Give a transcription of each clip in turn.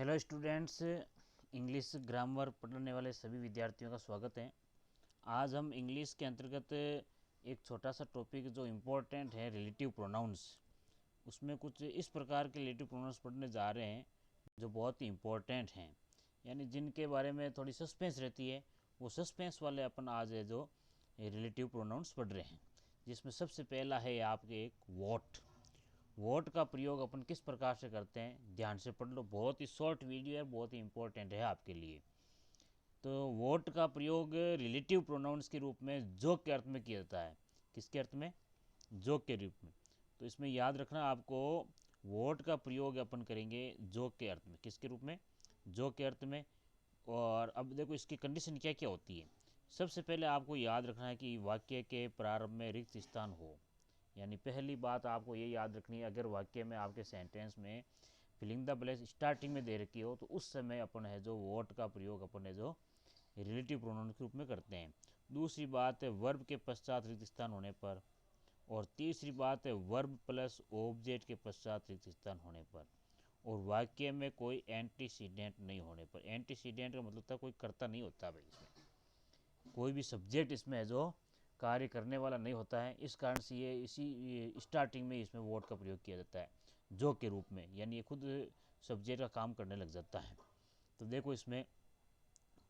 Hello students, English grammar पढ़ने वाले सभी विद्यार्थियों का स्वागत है। आज हम इंग्लिश के अंतर्गत एक छोटा सा टॉपिक जो इम्पोर्टेंट है रिलेटिव प्रोनाउंस, उसमें कुछ इस प्रकार के रिलेटिव प्रोनाउंस पढ़ने जा रहे हैं जो बहुत ही इम्पोर्टेंट हैं, यानी जिनके बारे में थोड़ी सस्पेंस रहती है। वो सस्पेंस वाले अपन आज है जो रिलेटिव प्रोनाउंस पढ़ रहे हैं, जिसमें सबसे पहला है आपके एक वॉट। वोट का प्रयोग अपन किस प्रकार से करते हैं, ध्यान से पढ़ लो। बहुत ही शॉर्ट वीडियो है, बहुत ही इंपॉर्टेंट है आपके लिए। तो वोट का प्रयोग रिलेटिव प्रोनाउंस के रूप में जो के अर्थ में किया जाता है। किसके अर्थ में? जो के रूप में। तो इसमें याद रखना आपको, वोट का प्रयोग अपन करेंगे जो के अर्थ में। किसके रूप में? जो के अर्थ में। और अब देखो इसकी कंडीशन क्या क्या होती है। सबसे पहले आपको याद रखना है कि वाक्य के प्रारंभ में रिक्त स्थान हो, यानी पहली बात आपको ये याद रखनी है, अगर वाक्य में आपके सेंटेंस में फिलिंग द ब्लैंक्स स्टार्टिंग में दे रखी हो तो उस समय अपन है जो वोट का प्रयोग अपन है जो रिलेटिव प्रोनाउन के रूप में करते हैं। दूसरी बात है वर्ब के पश्चात रिक्त स्थान होने पर। और तीसरी बात है वर्ब प्लस ऑब्जेक्ट के पश्चात रिक्त स्थान होने पर। और वाक्य में कोई एंटीसीडेंट नहीं होने पर। एंटीसीडेंट का मतलब था कोई कर्ता नहीं होता भाई, इसमें कोई भी सब्जेक्ट इसमें है जो कार्य करने वाला नहीं होता है। इस कारण से ये स्टार्टिंग में इसमें वोट का प्रयोग किया जाता है जो के रूप में, यानी ये खुद सब्जेक्ट का काम करने लग जाता है। तो देखो इसमें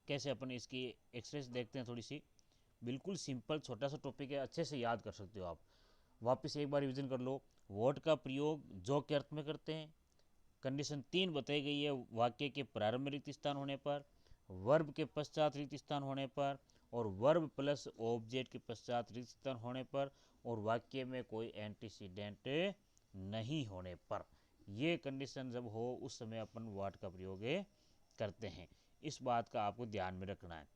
कैसे अपन इसकी एक्सरसाइज देखते हैं थोड़ी सी। बिल्कुल सिंपल छोटा सा टॉपिक है, अच्छे से याद कर सकते हो आप। वापस एक बार रिविजन कर लो। वोट का प्रयोग जो के अर्थ में करते हैं। कंडीशन 3 बताई गई है, वाक्य के प्रारंभ में रिक्त स्थान होने पर, वर्ब के पश्चात रिक्त स्थान होने पर, और वर्ब प्लस ऑब्जेक्ट के पश्चात रिक्त स्थान होने पर, और वाक्य में कोई एंटीसीडेंट नहीं होने पर। ये कंडीशन जब हो उस समय अपन व्हाट का प्रयोग करते हैं। इस बात का आपको ध्यान में रखना है।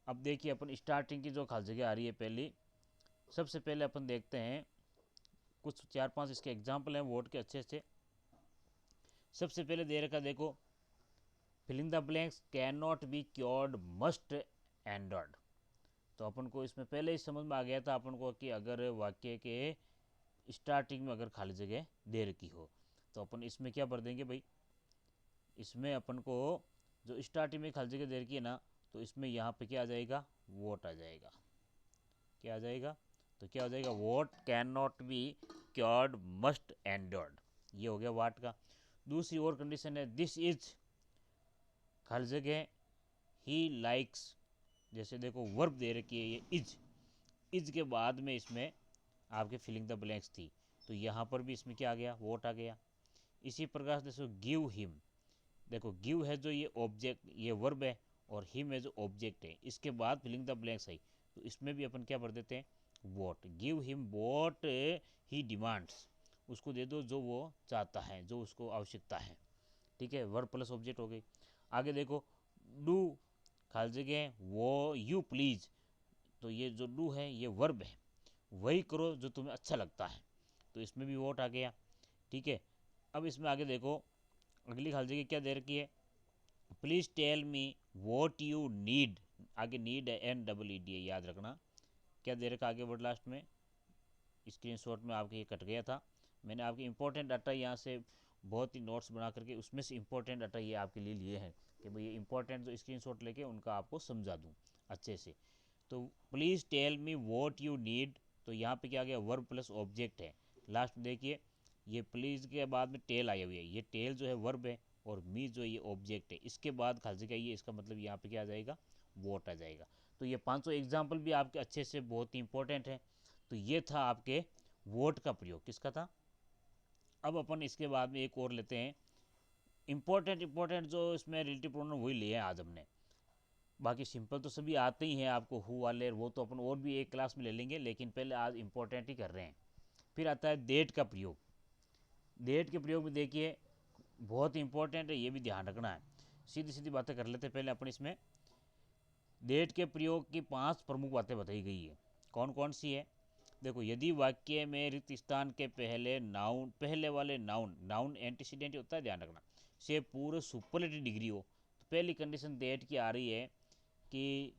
अब देखिए अपन स्टार्टिंग की जो खाली जगह आ रही है पहली, सबसे पहले अपन देखते हैं कुछ 4-5 इसके एग्जाम्पल हैं वोट के अच्छे से। सबसे पहले दे रखा देखो, filling the blanks can not be cured must endured. तो अपन को इसमें पहले ही समझ में आ गया था अपन को कि अगर वाक्य के स्टार्टिंग में अगर खाली जगह दे रखी हो तो अपन इसमें क्या भर देंगे भाई। इसमें अपन को जो स्टार्टिंग में खाली जगह दे रखी है ना, तो इसमें यहाँ पे क्या आ जाएगा? वोट आ जाएगा। क्या आ जाएगा? तो क्या हो जाएगा? What can not be cured must endured. ये हो गया वाट का। दूसरी और कंडीशन है, दिस इज खाली जगह ही लाइक्स। जैसे देखो वर्ब दे रखी है ये इज के बाद में इसमें आपके फिलिंग द ब्लैंक्स थी, तो यहाँ पर भी इसमें क्या आ गया? वोट आ गया। इसी प्रकार से देखो गिव हिम, देखो गिव है जो ये ऑब्जेक्ट, ये वर्ब है, और हिम है जो ऑब्जेक्ट है, इसके बाद फिलिंग द ब्लैंक्स है, तो इसमें भी अपन क्या भर देते हैं? वोट। गिव हिम वोट ही डिमांड्स, उसको दे दो जो वो चाहता है, जो उसको आवश्यकता है। ठीक है, वर्ब प्लस ऑब्जेक्ट हो गई। आगे देखो डू खाली जगह वो यू प्लीज, तो ये जो डू है ये वर्ब है, वही करो जो तुम्हें अच्छा लगता है, तो इसमें भी वोट आ गया। ठीक है, अब इसमें आगे देखो अगली खाली जगह क्या दे रखी है, please tell me what you need. आगे नीड है, NEED है, याद रखना। क्या दे रखा आगे वर्ड लास्ट में? स्क्रीनशॉट में आपके ये कट गया था, मैंने आपके इंपॉर्टेंट डाटा यहाँ से बहुत ही नोट्स बना करके उसमें से इंपॉर्टेंट डाटा ये आपके लिए लिए हैं कि भाई ये इंपॉर्टेंट जो स्क्रीनशॉट लेके उनका आपको समझा दूँ अच्छे से। तो please tell me what you need, तो यहाँ पे क्या आ गया? वर्ब प्लस ऑब्जेक्ट है। लास्ट में देखिए ये प्लीज़ के बाद में टेल आई हुई है, ये टेल जो है वर्ब है और मी जो ये ऑब्जेक्ट है, इसके बाद खाली जगह ये, इसका मतलब यहाँ पे क्या आ जाएगा? वोट आ जाएगा। तो ये 500 एग्जाम्पल भी आपके अच्छे से बहुत ही इंपॉर्टेंट है। तो ये था आपके वोट का प्रयोग। किसका था? अब अपन इसके बाद में एक और लेते हैं इंपॉर्टेंट जो इसमें रिलेटिव प्रोनाउन वही लिए हैं आज हमने। बाकी सिंपल तो सभी आते ही हैं आपको, हु वाले, वो तो अपन और भी एक क्लास में ले लेंगे, लेकिन पहले आज इंपॉर्टेंट ही कर रहे हैं। फिर आता है डेट का प्रयोग। डेट के प्रयोग में देखिए बहुत ही इंपॉर्टेंट है, ये भी ध्यान रखना है। सीधी सीधी बातें कर लेते हैं पहले अपन इसमें। डेट के प्रयोग की 5 प्रमुख बातें बताई गई है। कौन कौन सी है? देखो, यदि वाक्य में रिक्त स्थान के पहले नाउन, पहले वाले नाउन एंटीसीडेंट होता है, ध्यान रखना, से पूर्व सुपरलेटिव डिग्री हो, तो पहली कंडीशन डेट की आ रही है कि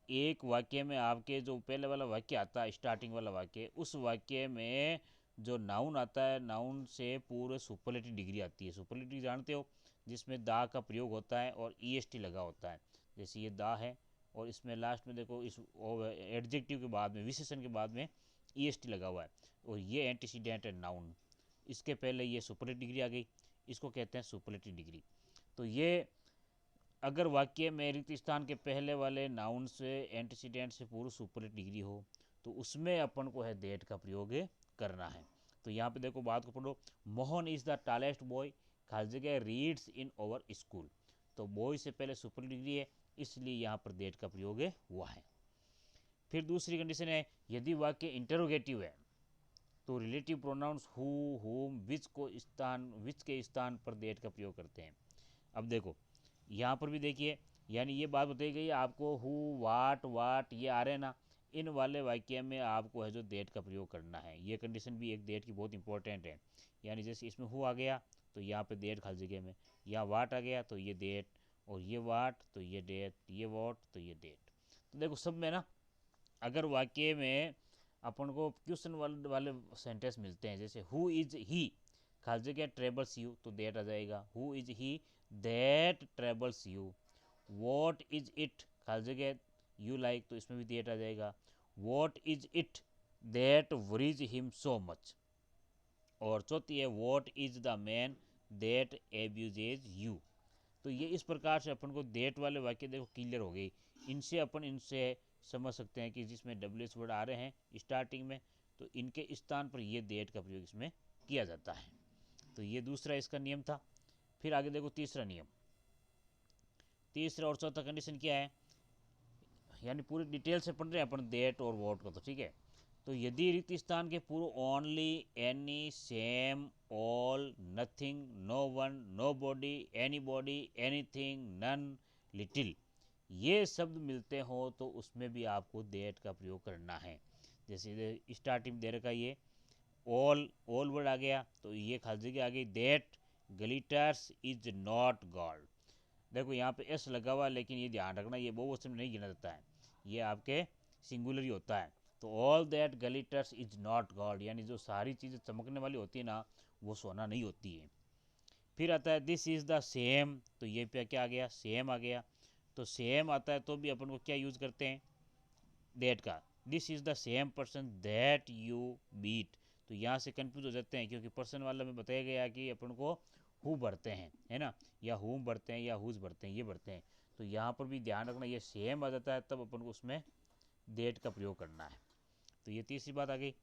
एक वाक्य में आपके जो पहले वाला वाक्य आता है, स्टार्टिंग वाला वाक्य, उस वाक्य में जो नाउन आता है, नाउन से पूर्व सुपरलेटिव डिग्री आती है। सुपरलेटिव जानते हो, जिसमें दा का प्रयोग होता है और ईएसटी लगा होता है। जैसे ये दा है और इसमें लास्ट में देखो इस एडजेक्टिव के बाद में, विशेषण के बाद में ईएसटी लगा हुआ है, और ये एंटीसीडेंट है नाउन। इसके पहले ये सुपरलेटिव डिग्री आ गई, इसको कहते हैं सुपरलेटिव डिग्री। तो ये अगर वाक्य में रिक्त स्थान के पहले वाले नाउन से एंटीसीडेंट से पूर्व सुपरलेटिव डिग्री हो तो उसमें अपन को है दैट का प्रयोग करना है। तो यहाँ पे देखो बात को पढ़ो, Mohan is the tallest boy, खाली जगह रीड्स इन ओवर स्कूल। तो बॉय से पहले सुपरलेटिव डिग्री है, इसलिए यहाँ पर दैट का प्रयोग हुआ है। फिर दूसरी कंडीशन है, यदि वाक्य इंटरोगेटिव है तो रिलेटिव प्रोनाउंस हु, हुम, विच के स्थान पर दैट का प्रयोग करते हैं। अब देखो यहाँ पर भी देखिए, यानी ये बात बताई गई आपको, हु, वाट ये आ रहे हैं ना, इन वाले वाक्य में आपको है जो दैट का प्रयोग करना है। ये कंडीशन भी एक दैट की बहुत इंपॉर्टेंट है। यानी जैसे इसमें हु आ गया तो यहाँ पे दैट खाली जगह में, यहाँ वाट आ गया तो ये दैट, और ये वाट तो ये दैट, ये वॉट तो ये दैट। तो देखो सब में ना, अगर वाक्य में अपन को क्वेश्चन वाले सेंटेंस मिलते हैं, जैसे हु इज ही खाली जगह ट्रेवल्स यू, तो दैट आ जाएगा, who is he that travels you. What is it खाली जगह यू लाइक, तो इसमें भी दैट आ जाएगा, what is it that worries him so much. और चौथी है, what is the man that abuses you. तो ये इस प्रकार से अपन को दैट वाले वाक्य देखो क्लियर हो गई। इनसे समझ सकते हैं कि जिसमें डब्ल्यूएस वर्ड आ रहे हैं स्टार्टिंग में, तो इनके स्थान पर ये दैट का प्रयोग इसमें किया जाता है। तो ये दूसरा इसका नियम था। फिर आगे देखो तीसरा नियम, तीसरा और चौथा कंडीशन क्या है, यानी पूरी डिटेल से पढ़ रहे हैं अपन दैट और वॉट को, तो ठीक है। तो यदि रिक्त स्थान के पूर्व only, any, same, all, nothing, no one, nobody, anybody, anything, none, little, ये शब्द मिलते हो तो उसमें भी आपको दैट का प्रयोग करना है। जैसे स्टार्टिंग दे रखा ये ऑल वर्ड आ गया, तो ये खाली जगह आ गई, that glitters is not gold. देखो यहाँ पे एस लगा हुआ है, लेकिन ये ध्यान रखना ये बहुवचन में नहीं गिना जाता है, ये आपके सिंगुलर ही होता है। तो all that glitters is not gold, यानी जो सारी चीज़ें चमकने वाली होती है ना, वो सोना नहीं होती है। फिर आता है दिस इज़ द सेम, तो ये पे क्या आ गया, सेम आ गया। तो सेम आता है तो भी अपन को क्या यूज़ करते हैं, दैट का। This is the same person that you beat. तो यहाँ से कंफ्यूज हो जाते हैं, क्योंकि पर्सन वाला में बताया गया कि अपन को हु भरते हैं, है ना, या हुम भरते हैं या हुज भरते हैं, ये भरते हैं। तो यहाँ पर भी ध्यान रखना, ये सेम आ जाता है तब अपन को उसमें दैट का प्रयोग करना है। तो ये तीसरी बात आ गई।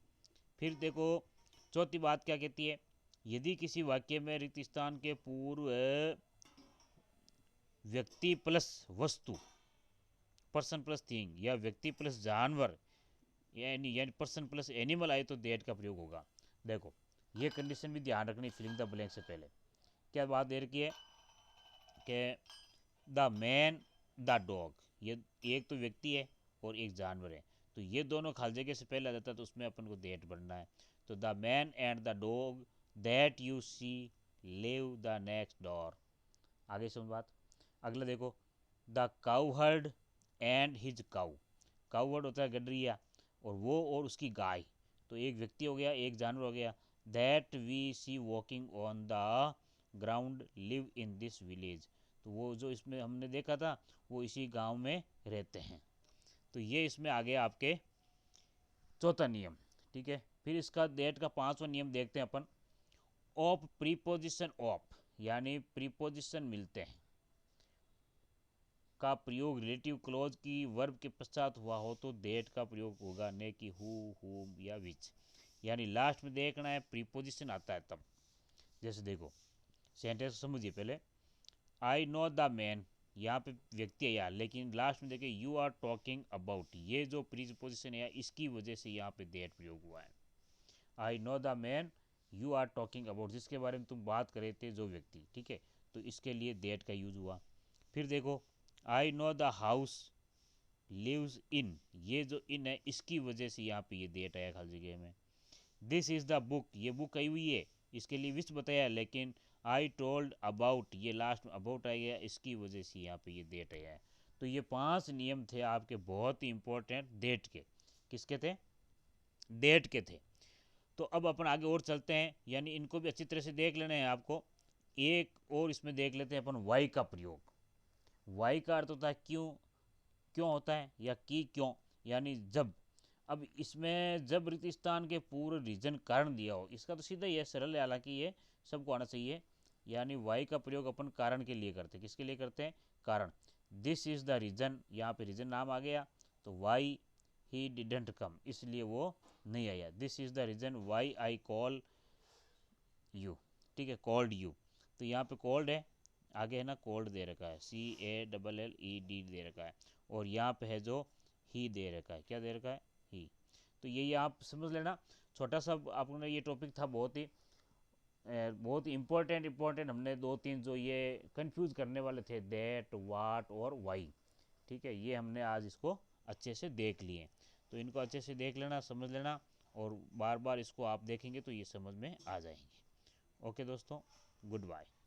फिर देखो चौथी बात क्या कहती है, यदि किसी वाक्य में रिक्त स्थान के पूर्व व्यक्ति प्लस वस्तु, पर्सन प्लस थिंग, या व्यक्ति प्लस जानवर, यानी पर्सन प्लस एनिमल आए तो दैट का प्रयोग होगा। देखो ये कंडीशन भी ध्यान रखनी फिलिंग द ब्लैंक से पहले। क्या बात दे रखी है कि द मैन द डॉग, ये एक तो व्यक्ति है और एक जानवर है, तो ये दोनों खाली जगह से पहले आ जाता है, तो उसमें अपन को दैट बनना है। तो the man and the dog that you see live the next door. आगे समझ बात। अगला देखो, the cow heard and his cow. Cow heard होता है गडरिया, और वो और उसकी गाय, तो एक व्यक्ति हो गया एक जानवर हो गया। That we see walking on the ground live in this village, तो वो जो इसमें हमने देखा था वो इसी गांव में रहते हैं। तो ये इसमें आ गया आपके चौथा नियम, ठीक है। फिर इसका दैट का पांचवा नियम देखते हैं अपन, ऑफ प्रीपोजिशन ऑफ, यानी प्रीपोजिशन मिलते हैं का प्रयोग रिलेटिव क्लोज की वर्ब के पश्चात हुआ हो तो दैट का प्रयोग होगा, न कि हु, हुम या विच। यानी लास्ट में देखना है प्रीपोजिशन आता है तब। जैसे देखो सेंटेंस समझिए पहले, आई नो द मैन, यहाँ पे व्यक्ति है यार, लेकिन लास्ट में देखिए यू आर टॉकिंग अबाउट, ये जो प्रीपोजिशन है इसकी वजह से यहाँ पे दैट प्रयोग हुआ है। I know the man you are talking about, जिसके बारे में तुम बात कर रहे थे जो व्यक्ति, ठीक है, तो इसके लिए दैट का यूज हुआ। फिर देखो I know the house lives in, ये जो इन है इसकी वजह से यहाँ पे ये दैट आया खाली जगह में। दिस इज़ द बुक, ये बुक आई हुई है, इसके लिए विच बताया, लेकिन आई टोल्ड अबाउट, ये लास्ट में अबाउट आ गया, इसकी वजह से यहाँ पे ये दैट आया है। तो ये 5 नियम थे आपके बहुत ही इंपॉर्टेंट दैट के। किसके थे, दैट के थे। तो अब अपन आगे और चलते हैं, यानी इनको भी अच्छी तरह से देख लेना है आपको। एक और इसमें देख लेते हैं अपन वाई का प्रयोग। वाई का अर्थ होता है क्यों, क्यों होता है, या की क्यों, यानी जब। अब इसमें जब रितिस्थान के पूर्व रीजन कारण दिया हो, इसका तो सीधा ही है, सरल है, हालांकि ये सबको आना चाहिए। यानी वाई का प्रयोग अपन कारण के लिए करते हैं। किसके लिए करते हैं, कारण। दिस इज द रीजन, यहाँ पे रीजन नाम आ गया, तो वाई ही डिडंट कम, इसलिए वो नहीं आया। This is the reason why I call you, ठीक है, कॉल्ड यू। तो यहाँ पे कॉल्ड है, आगे है ना कोल्ड दे रखा है, CALLED दे रखा है, और यहाँ पे है जो ही दे रखा है, क्या दे रखा है, ही। तो यही आप समझ लेना, छोटा सा आपने ये टॉपिक था, बहुत इंपॉर्टेंट हमने दो तीन जो ये कंफ्यूज करने वाले थे, दैट, वाट और वाई, ठीक है, ये हमने आज इसको अच्छे से देख लिए। तो इनको अच्छे से देख लेना, समझ लेना, और बार बार इसको आप देखेंगे तो ये समझ में आ जाएंगे। ओके दोस्तों, गुड बाय।